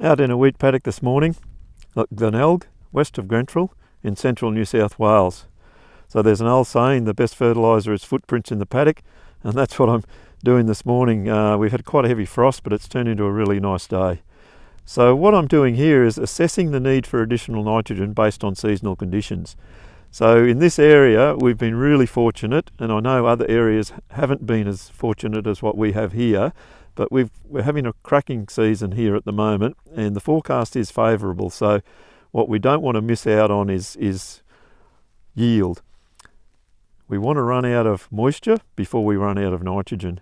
Out in a wheat paddock this morning at Glenelg, west of Grenfell, in central New South Wales. So there's an old saying, the best fertiliser is footprints in the paddock, and that's what I'm doing this morning. We've had quite a heavy frost, but it's turned into a really nice day. So what I'm doing here is assessing the need for additional nitrogen based on seasonal conditions. So in this area we've been really fortunate, and I know other areas haven't been as fortunate as what we have here, but we're having a cracking season here at the moment, and the forecast is favourable. So what we don't want to miss out on is yield. We want to run out of moisture before we run out of nitrogen.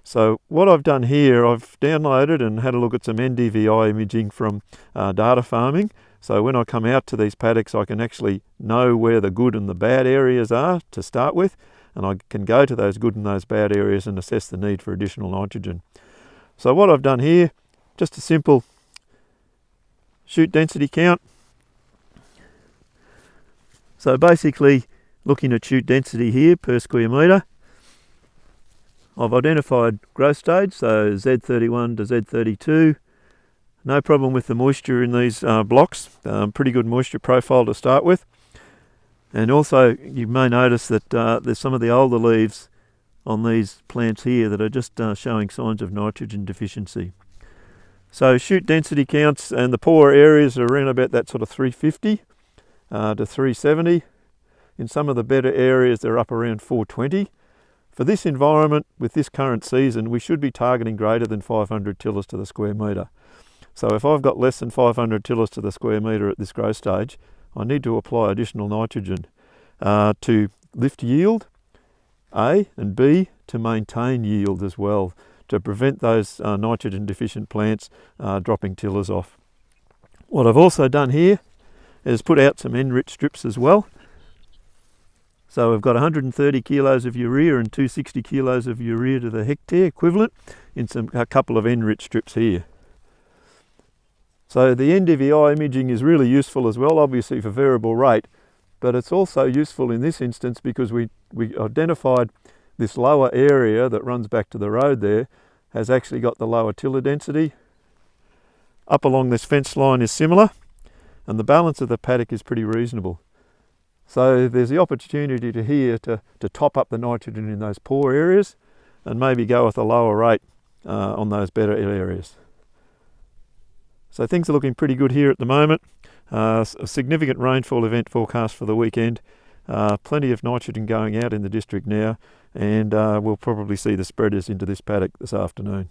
So what I've done here, I've downloaded and had a look at some NDVI imaging from data farming. So when I come out to these paddocks, I can actually know where the good and the bad areas are to start with, and I can go to those good and those bad areas and assess the need for additional nitrogen. So what I've done here, just a simple shoot density count. So basically looking at shoot density here per square metre. I've identified growth stage, so Z31 to Z32. No problem with the moisture in these blocks, pretty good moisture profile to start with. And also you may notice that there's some of the older leaves on these plants here that are just showing signs of nitrogen deficiency. So shoot density counts, and the poor areas are around about that sort of 350 to 370. In some of the better areas they're up around 420. For this environment, with this current season, we should be targeting greater than 500 tillers to the square metre. So if I've got less than 500 tillers to the square metre at this growth stage, I need to apply additional nitrogen to lift yield, A, and B, to maintain yield as well, to prevent those nitrogen deficient plants dropping tillers off. What I've also done here is put out some enriched strips as well. So we've got 130 kilos of urea and 260 kilos of urea to the hectare equivalent in a couple of enriched strips here. So the NDVI imaging is really useful as well, obviously for variable rate, but it's also useful in this instance because we identified this lower area that runs back to the road there has actually got the lower tiller density. Up along this fence line is similar, and the balance of the paddock is pretty reasonable. So there's the opportunity to top up the nitrogen in those poor areas and maybe go with a lower rate on those better areas. So things are looking pretty good here at the moment. A significant rainfall event forecast for the weekend. Plenty of nitrogen going out in the district now, and we'll probably see the spreaders into this paddock this afternoon.